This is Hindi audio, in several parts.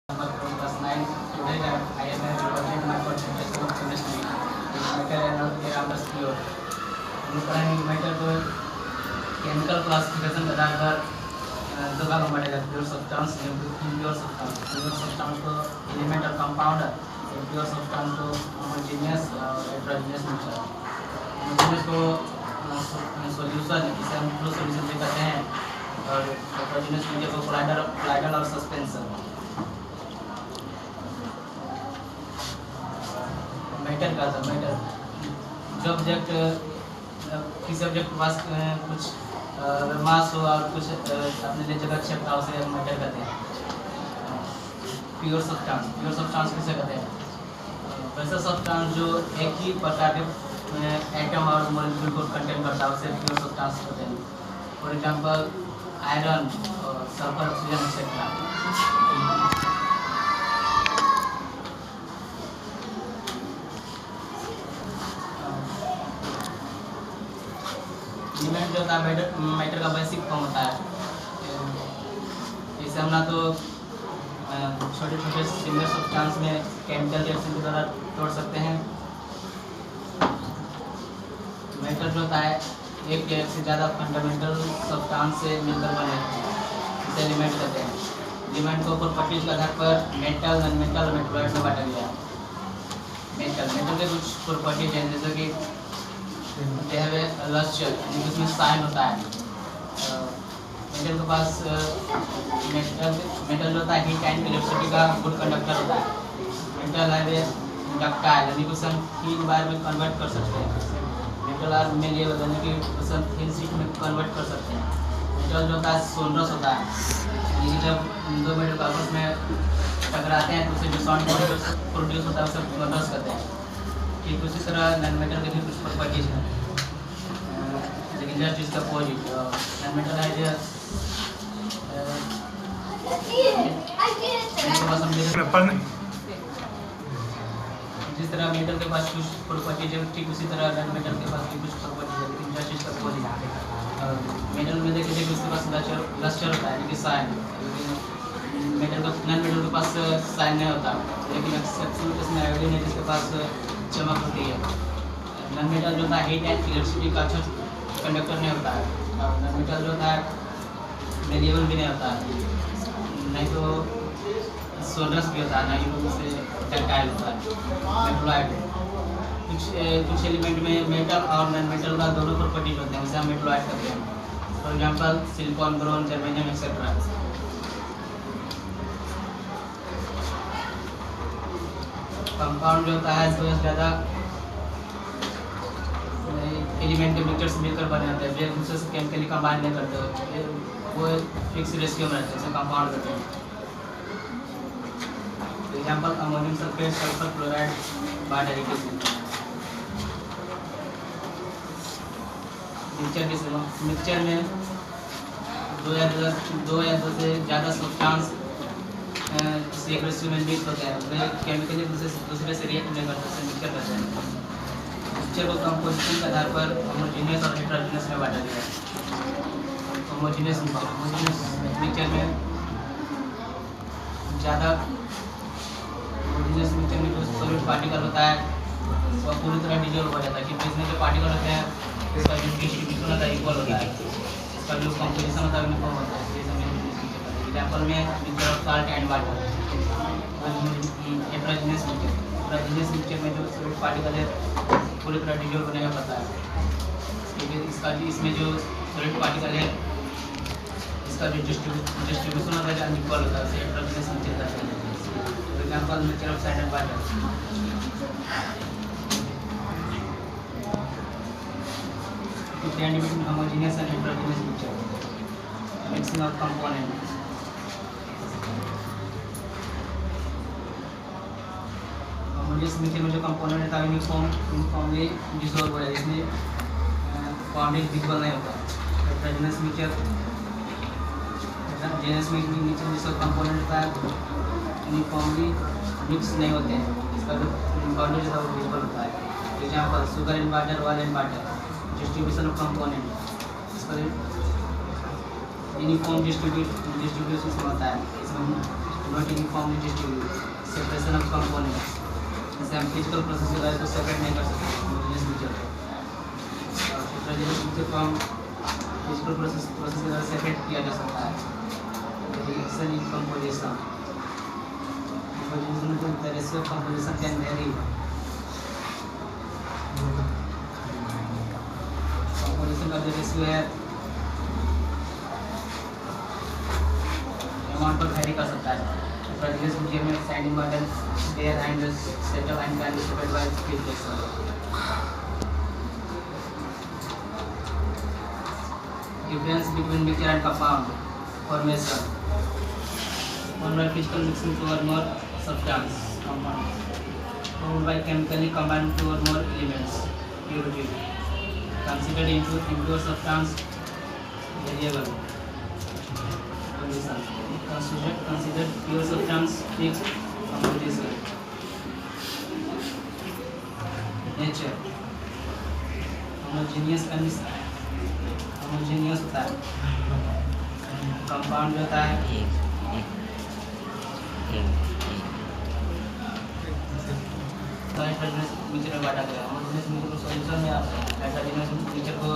Class 9. Today I am representing my concentration of chemistry. Metal and Ramdas pure. अनुकरण मेटर को केमिकल क्लासिफिकेशन के आधार पर दो भागों में बांटा जाता है, प्योर सब्सटेंस और इम्प्योर सब्सटेंस। प्योर सब्सटेंस को एलिमेंट और कंपाउंड, इम्प्योर सब्सटेंस को होमोजेनियस और हेटेरोजेनियस मिक्सचर। होमोजेनियस को सॉल्यूशन, इसे हम फ्लो सॉल्यूशन भी कहते हैं, और हेटेरोजेनियस मिक्सचर को कोलाइडल और सस्पेंशन। मैटर का था मैटर जो ऑब्जेक्ट किसी ऑब्जेक्ट के पास कुछ मास हो और कुछ अपने लिए जगह क्षेत्र हो, उसे मैटर कहते हैं। प्योर सब्सटेंस किसे कहते हैं? वैसा सब्सटेंस जो एक ही प्रकार के एटम और मॉलिक्यूल को कंटेन करता है, उसे प्योर सब्सटेंस कहते हैं। फॉर एग्जांपल आयरन और सल्फर, ऑक्सीजन एक्सेट्रा। एलिमेंट जो होता है मैटर का बेसिक फॉर्म होता है। इसे हम ना तो छोटे छोटे सिमिलर सब्सटेंस में केमिकल रिएक्शन के द्वारा तोड़ सकते हैं। मैटर जो होता है एक या एक से ज़्यादा फंडामेंटल सब्सटेंस से मिलकर बने, इसे एलिमेंट कहते हैं। एलिमेंट को प्रॉपर्टीज के आधार पर मेटल, नॉन मेटल और मेटलॉइड में बांटा गया है। मेटल के कुछ प्रॉपर्टीज हैं, जैसे कि लस्टर, जिसमें साइन होता है। मेटल के पास मेटल होता है हीट एंड इलेक्ट्रिसिटी का गुड कंडक्टर होता है। मेटल है डक्टाइल, यानी कि उसे हम थीन वायर में कन्वर्ट कर सकते हैं। मेटल आर मेलिएबल, यानी कि उसे हम थीन शीट में कन्वर्ट कर सकते हैं। मेटल जो होता है सोनरस होता है, यानी कि जब दो मेटल आपस में टकराते हैं तो उसे जो साउंड प्रोड्यूस होता है उसे सोनरस कहते हैं। ठीक उसी तरह नॉन मेटल के भी कुछ प्रॉपर्टीज हैं, लेकिन जस्ट इसका अपोजिट। नॉन मेटल है जो जिस तरह मेटल के पास कुछ प्रॉपर्टीज है, ठीक उसी तरह नॉन मेटल के पास भी कुछ प्रॉपर्टीज है, लेकिन जस्ट इसका अपोजिट। मेटल में देखिए कि उसके पास लस्टर होता है, यानी कि साइन। मेटल का नॉन मेटल के पास साइन नहीं होता, लेकिन एक्सेप्शन इसमें आयोडीन है जिसके पास चमक होती है। नॉन मेटल जो होता है हीट एंड इलेक्ट्रिसिटी का अच्छा कंडक्टर नहीं होता है, और नॉन मेटल जो होता है मेलिएबल भी नहीं होता है, नहीं तो सोनरस भी होता है, नहीं तो उसे डक्टाइल होता है। मेटलॉइड कुछ एलिमेंट में मेटल और नॉन मेटल का दोनों प्रॉपर्टीज होते हैं, उसे हम मेटलॉइड कहते हैं। For example silicon, boron, germanium etcetera. Compound जो होता है दो से ज़्यादा एलिमेंट के मिक्सचर से मिलकर बने होते हैं, वे एक दूसरे से केमिकली कंबाइन नहीं करते, वो फिक्स रेशियो में रहते हैं, इसे कंपाउंड कहते हैं। Example ammonium sulphate, sulphur chloride, बायडेरिकेशन। मिक्सचर में दो या दो से ज़्यादा सब्सटेंस एक रेशियो में मिक्स होते हैं, वे केमिकली दूसरे से रिएक्ट नहीं करते, उसे मिक्सचर करते हैं। मिक्सचर को कंपोजिशन के आधार पर होमोजेनियस और हेटेरोजेनियस में बांटा गया है। होमोजेनियस मिक्सचर में ज़्यादा होमोजेनियस मिक्सचर में जो सॉलिड पार्टिकल होता है वह पूरी तरह डिजोल्व हो जाता है, क्योंकि इसमें जो पार्टिकल होते हैं इसका जो डिस्ट्रीब्यूशन होता है इक्वल होता है, इसका जो कंपोजिशन होता है यूनिफॉर्म होता है। एग्जाम्पल में mixture of salt and water. Heterogeneous mixture में जो सॉलिड पार्टिकल है पूरी तरह डिजोल्व होने का पता है, क्योंकि इसमें जो सॉलिड पार्टिकल है इसका जो डिस्ट्रीब्यूशन होता है अनइक्वल होता है, उसे हेटेरोजेनियस मिक्सचर कहते हैं। For example mixture of sand and water. between homogeneous and heterogeneous mixture, mixing of components. Homogeneous mixture में जो कंपोनेंट रहता है यूनिफॉर्मली डिसॉल्व हो जाता है, इसमें बॉन्डिंग विजिबल नहीं होता। हेटेरोजेनियस मिक्सचर जिसका कंपोनेंट रहता है यूनिफॉर्मली मिक्स नहीं होते हैं, इसका जो बॉन्डिंग रहता है वो विजिबल होता है। Example sugar in water, oil in water. Distribution of component, इसका यूनिफॉर्म डिस्ट्रीब्यूशन होता है, इसमें not uniformly distributed, separation of components, जैसे हम फिजिकल प्रोसेस के को सेपरेट नहीं कर सकते होमोजेनियस नेचर को, हेटेरोजेनियस नेचर को हम फिजिकल प्रोसेस के द्वारा सेपरेट किया जा सकता है। Reaction in composition, the ratio of composition can vary. Composition का जो रेशियो है अमाउंट पर वेरी कर सकता है। प्रोड्यूस मीडियम में siding model there and settle and can be separated by speed ratio. Difference between mixture and compound formation, one by physical mixing two or more substance compounds, formed by chemically combined two or more elements. Purity considered impure substance variable. Condition considered pure substance fixed composition. Nature homogeneous होता है, कंपाउंड होता है मिक्सचर में बांटा गया। होमोजेनियस मिक्सचर को सॉल्यूशन में हेटेरोजेनियस मिक्सचर को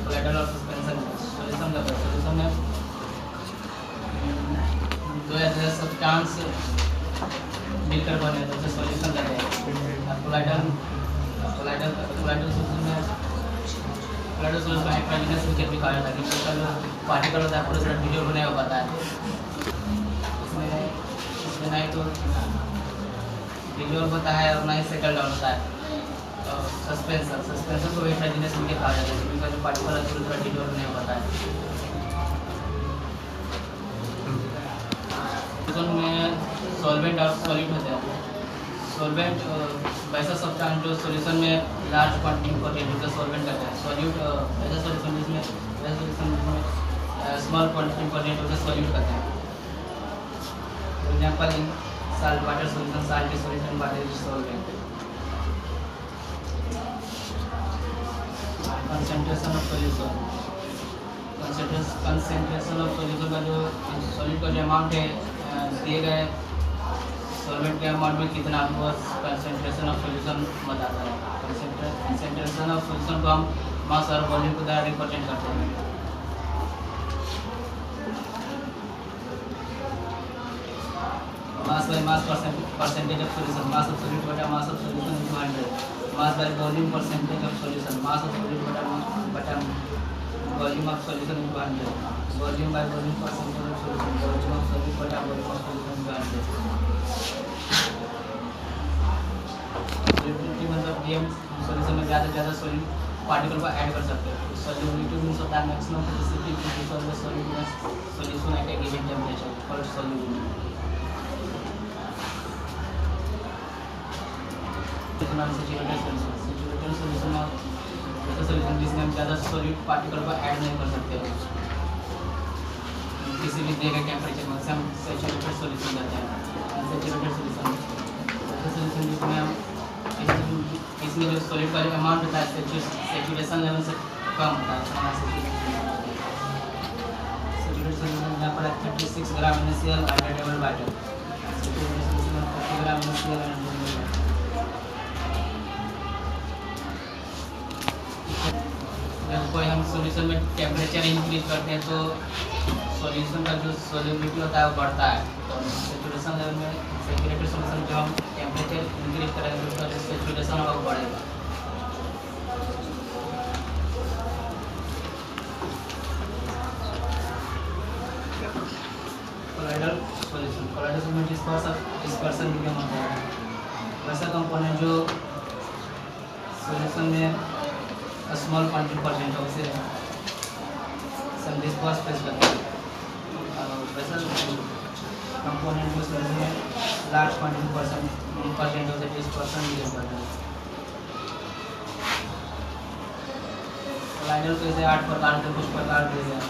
कोलाइडल और सस्पेंशन सॉल्यूशन करते हैं। सॉल्यूशन में दो ऐसे सब्सटेंस मिलकर बने तो उसे सॉल्यूशन कहते हैं। कोलाइडल सॉल्यूशन में हेटेरोजेनियस मिक्सचर भी कहा जाता है क्योंकि उसका जो पार्टिकल होता है पूरा सारा वीडियो बनाया हुआ होता है। इसमें नहीं तो डिजोल्व होता है और ना ही सेटल डाउन होता है। सस्पेंशन को हेटेरोजेनियस मिक्सचर कहा जाता है क्योंकि उसका जो पार्टिकल है पूरा सारा डिजोल्व नहीं होता है। में सॉल्वेंट और सॉलिड होते हैं। सॉल्वेंट वैसा सब्सटेंस जो सॉल्यूशन में लार्ज क्वांटिटी कंटेंट होता है सॉल्वेंट कहते हैं। सॉल्यूट ऐसा सॉल्यूशन जिसमें स्मॉल क्वांटिटी कंटेंट होता है सॉल्यूट कहते हैं। For example in salt water solution, salt solution, water is solvent. Concentration of solution, concentration of solution का जो सॉल्यूट का जो अमाउंट है दिए गए सॉल्वेंट के अमाउंट में कितना वो कंसंट्रेशन ऑफ सॉल्यूशन बताता है। कंसंट्रेशन ऑफ सॉल्यूशन को हम मास और वॉल्यूम के द्वारा रिप्रेजेंट करते हैं। mass by mass percentage of solution, mass of solute bata mass of solution into 100, mass by volume percentage of solution, mass of solute bata volume of solution into 100, volume by volume percentage of solution, volume of solute bata volume of solution into 100। Solubility मतलब ये सॉल्यूशन में ज़्यादा सॉल्यूट पार्टिकल को ऐड कर सकते हैं। सॉल्युबिलिटी मींस होता है maximum capacity to dissolve the solution at a given temperature called solubility. Saturated solution जिसमें हम ज़्यादा सॉल्यूट पार्टिकल को ऐड नहीं कर सकते हो किसी भी दिए गए टेम्परेचर में, हम सैचुरेटेड सॉल्यूशन कहते हैं। सैचुरेटेड सॉल्यूशन जिसमें हम इसमें जो सॉल्यूट का जो अमाउंट होता है सैचुरेशन लेवल से कम होता है। सैचुरेटेड सॉल्यूशन यहाँ पर 36 ग्राम NaCl हाइड्रेटेबल वाटर, सैचुरेटेड सॉल्यूशन 30 ग्राम NaCl हाइड्रेटेबल वाटर। जब कोई हम सॉल्यूशन में टेम्परेचर इंक्रीज करते हैं तो सॉल्यूशन का जो सॉल्युबिलिटी होता है वो बढ़ता है। तो सैचुरेशन लेवल में सैचुरेटेड सॉल्यूशन जो हम टेम्परेचर इंक्रीज करेंगे तो उसका जो सैचुरेशन होगा वो बढ़ेगा। कोलाइडल सॉल्यूशन में डिस्पर्सन मीडियम होता है। वैसा कंपोनेंट जो सॉल्यूशन में स्मॉल क्वांटिटी प्रेजेंट हो उसे हम डिस्पर्स फेस करते हैं। वैसा कंपोनेंट जो सॉल्यूशन में लार्ज क्वांटिटी प्रेजेंट हो उसे डिस्पर्सन मीडियम करते हैं। कोलाइडल को ऐसे 8 प्रकार के कुछ प्रकार दिए गए।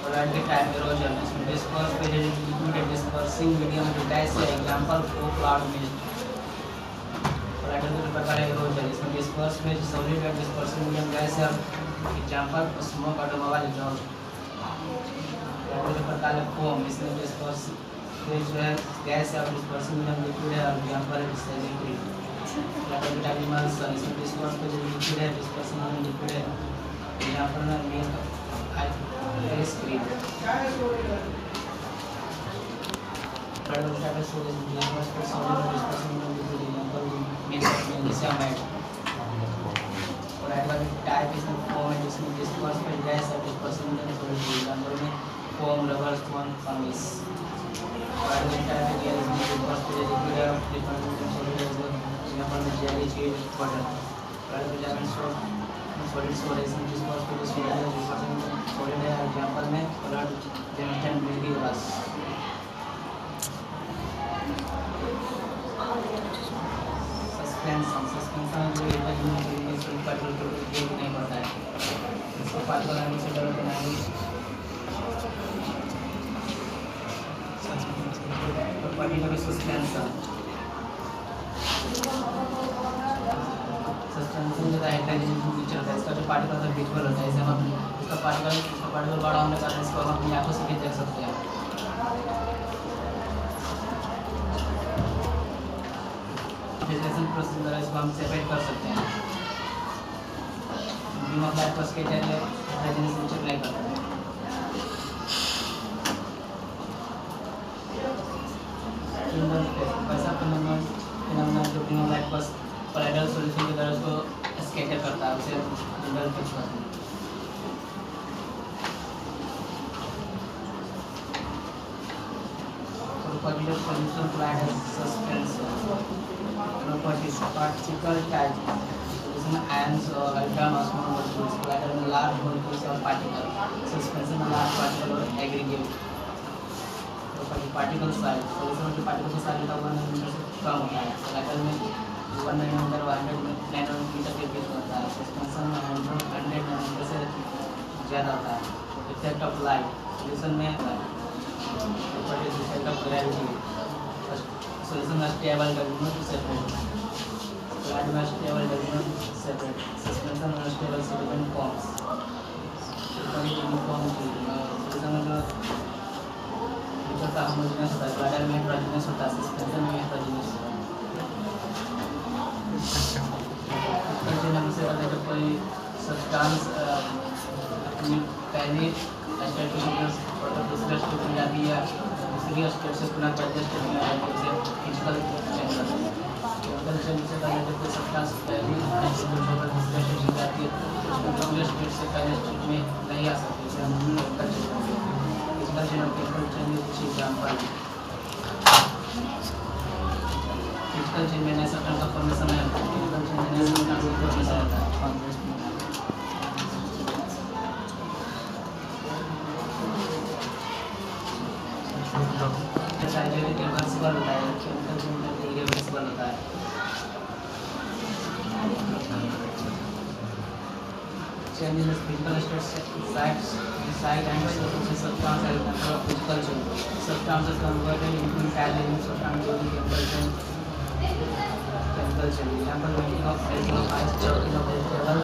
कोलाइड के टाइप एरोजन इसमें डिस्पर्स लिक्विड डिस्पर्सिंग मीडियम डिटाइस है एग्जांपल फ्लो क्लाउड में। कोलाइडल के प्रकार एरोजन इसमें डिस्पर्स में solid and dispersing medium gas है एग्जांपल स्मोक ऑटोमोबाइल एग्जॉस्ट। के प्रकार है फोम, इसमें डिस्पर्स जो है गैस है और डिस्पर्सिंग मीडियम लिक्विड है और यहाँ पर है लिक्विड। इमल्सन, इसमें डिस्पर्स पे जो लिक्विड है डिस्पर्सिंग मीडियम लिक्विड है, यहाँ पर ना मेन स्क्रीन टाइप इसमें फॉर्म है जिसमें डिस्पर्स पे गैस और डिस्पर्सिंग मीडियम सॉलिड नंबर में फॉर्म रबर स्पॉन फंगस और टाइप है गैस में डिस्पर्स पे लिक्विड है डिस्पर्सिंग मीडियम सॉलिड है यहाँ पर जेली चीज वाटर और विटामिन सॉलिड सोड इसमें डिस्पर्स पे सॉलिड है डिस्पर्सिंग मीडियम सॉलिड है एग्जांपल में ब्लड जेमिटन मिल्की रस। सस्पेंशन जो है इसमें पेट्रोल को उपयोग नहीं होता है, इसको पार्टिकल आने से डेवलप बनाएंगे पार्टिकल सस्पेंशन जो है हाइड्रोजन पिक्चर होता है, इसका जो पार्टिकल होता है विजुअल होता है, जैसे हम इसका पार्टिकल बड़ा होने के कारण इसको हम अपनी आंखों से भी देख सकते हैं। डिस्लेशन प्रोसेस द्वारा इसको हम सेपरेट कर सकते हैं। बीम ऑफ लाइट को स्केटर है हाइड्रोजन से अप्लाई करते हैं। वैसा फिनोमेना जो बीम ऑफ लाइट को कोलाइडल सॉल्यूशन के द्वारा उसको स्कैटर करता है, उसे इंडल फिक्स करते हैं। Property of solution provided suspension. Properties particle type. Solution ions or electron or small molecules provided in large molecules or particle. Suspension of large particle or aggregate. Property particle size. Solution के particle का size 1 नैनोमीटर से कम होता है। Collateral में 1 नैनोमीटर 100 नैनोमीटर के बीच होता है। Suspension में 100 नैनोमीटर से ज़्यादा होता है। Effect of light. Solution में properties effect of gravity. Solution में stable does not separate. Light में stable does not separate. Suspension में stable solvent forms. Uniformity. Solution में जो का homogeneous होता है, glider में heterogeneous होता है, suspension में heterogeneous होता है। इसके हमसे अगर जब कोई सब्सटेंस अपनी पहले स्टेट से दूसरे स्टेट में जाती है, दूसरी स्टेट से पुनः पहले स्टेट में आती है, उसे फिजिकल चेंज करते हैं। फिजिकल चेंज से पहले जब कोई सब्सटेंस पहली स्टेट से दूसरे स्टेट में जाती है, उसमें दूसरे स्टेट से पहले स्टेट में नहीं आ सकती, उसे हम फिजिकल चेंज करते हैं। फिजिकल चेंज और केमिकल चेंज कुछ एग्जाम्पल। फिजिकल चेंज में नए सब्सटेंस का फॉर्मेशन है, केमिकल चेंज में नए सब्सटेंस का फॉर्मेशन होता है। इरिवर्सिबल होता है, केमिकल चेंज इरिवर्सिबल होता है। Change in the physical site and substance as a physical change. Substance is converted into metallic substance during chemical change. Chemical change. Example: making of alkyl of ice, choking of vegetable,